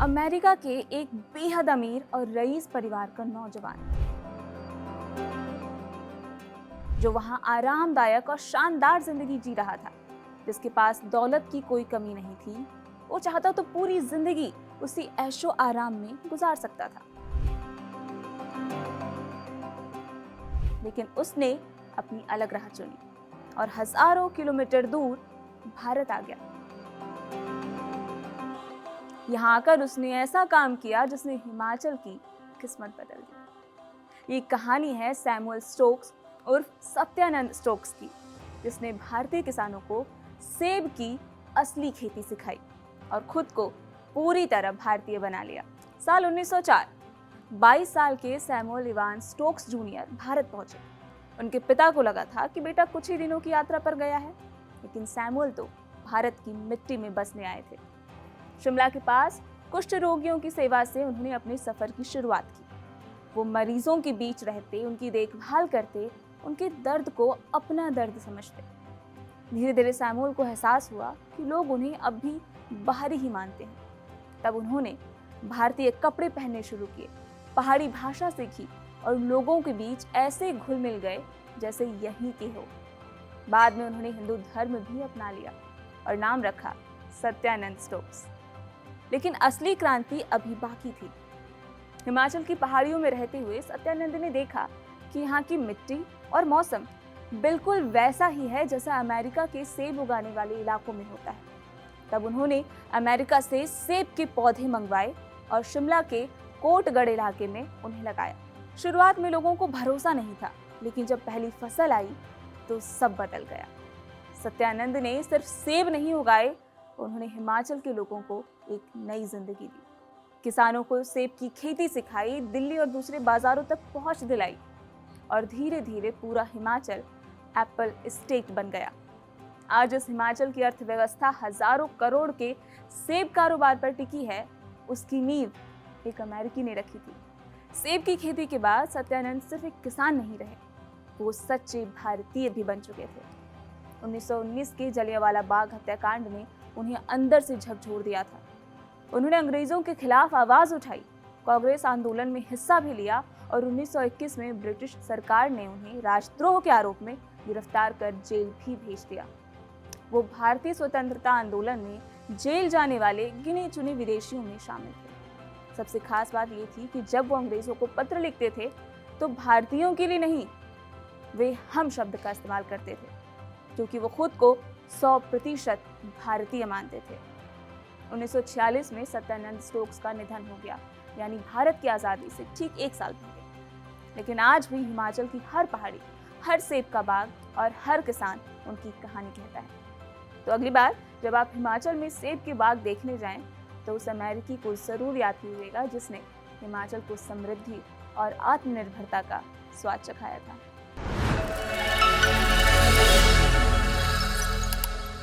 America के एक बेहद अमीर और रईस परिवार का नौजवान जो वहां आरामदायक और शानदार जिंदगी जी रहा था, जिसके पास दौलत की कोई कमी नहीं थी। वो चाहता तो पूरी जिंदगी उसी ऐशो आराम में गुजार सकता था, लेकिन उसने अपनी अलग राह चुनी और हजारों किलोमीटर दूर भारत आ गया। यहाँ आकर उसने ऐसा काम किया जिसने हिमाचल की किस्मत बदल दी। ये कहानी है सैमुअल स्टोक्स उर्फ सत्यानंद स्टोक्स की, जिसने भारतीय किसानों को सेब की असली खेती सिखाई और खुद को पूरी तरह भारतीय बना लिया। साल 1904, 22 साल के Samuel Ivan Stokes junior Bharat पहुंचे। उनके पिता को लगा था कि बेटा कुछ ही दिनों की यात्रा पर गया है, लेकिन सैमुअल तो भारत की मिट्टी में बसने आए थे। शिमला के पास कुष्ठ रोगियों की सेवा से उन्होंने अपने सफर की शुरुआत की। वो मरीजों के बीच रहते, उनकी देखभाल करते, उनके दर्द को अपना दर्द समझते। धीरे धीरे सैमुअल को एहसास हुआ कि लोग उन्हें अब भी बाहरी ही मानते हैं। तब उन्होंने भारतीय कपड़े पहनने शुरू किए, पहाड़ी भाषा सीखी और लोगों के बीच ऐसे घुल मिल गए जैसे यहीं के हो। बाद में उन्होंने हिंदू धर्म भी अपना लिया और नाम रखा सत्यानंद स्टोक्स। लेकिन असली क्रांति अभी बाकी थी। हिमाचल की पहाड़ियों में रहते हुए सत्यानंद ने देखा कि यहाँ की मिट्टी और मौसम बिल्कुल वैसा ही है जैसा अमेरिका के सेब उगाने वाले इलाकों में होता है। तब उन्होंने अमेरिका से सेब के पौधे मंगवाए और शिमला के कोटगढ़ इलाके में उन्हें लगाया। शुरुआत में लोगों को भरोसा नहीं था, लेकिन जब पहली फसल आई तो सब बदल गया। सत्यानंद ने सिर्फ सेब नहीं उगाए, उन्होंने हिमाचल के लोगों को एक नई जिंदगी दी। किसानों को सेब की खेती सिखाई, दिल्ली और दूसरे बाजारों तक पहुंच दिलाई और धीरे धीरे पूरा हिमाचल एप्पल स्टेट बन गया। आज इस हिमाचल की अर्थव्यवस्था हजारों करोड़ के सेब कारोबार पर टिकी है, उसकी नींव एक अमेरिकी ने रखी थी। सेब की खेती के बाद सत्यानंद सिर्फ एक किसान नहीं रहे, वो सच्चे भारतीय भी बन चुके थे। 1919 के जलियांवाला बाग हत्याकांड ने उन्हें अंदर से झकझोर दिया था। उन्होंने अंग्रेजों के खिलाफ आवाज उठाई, कांग्रेस आंदोलन में हिस्सा भी लिया और 1921 में ब्रिटिश सरकार ने उन्हें राजद्रोह के आरोप में गिरफ्तार कर जेल भी भेज दिया। वो भारतीय स्वतंत्रता आंदोलन में जेल जाने वाले गिने चुने विदेशियों में शामिल थे। सबसे खास बात ये थी कि जब वो अंग्रेजों को पत्र लिखते थे तो भारतीयों के लिए नहीं, वे हम शब्द का इस्तेमाल करते थे, क्योंकि वो खुद को 100% भारतीय मानते थे। 1946 में सत्यानंद स्टोक्स का निधन हो गया, यानी भारत की आज़ादी से ठीक 1 साल पहले। लेकिन आज भी हिमाचल की हर पहाड़ी, हर सेब का बाग और हर किसान उनकी कहानी कहता है। तो अगली बार जब आप हिमाचल में सेब के बाग देखने जाएं, तो उस अमेरिकी को जरूर याद कीजिएगा जिसने हिमाचल को समृद्धि और आत्मनिर्भरता का स्वाद चखाया था।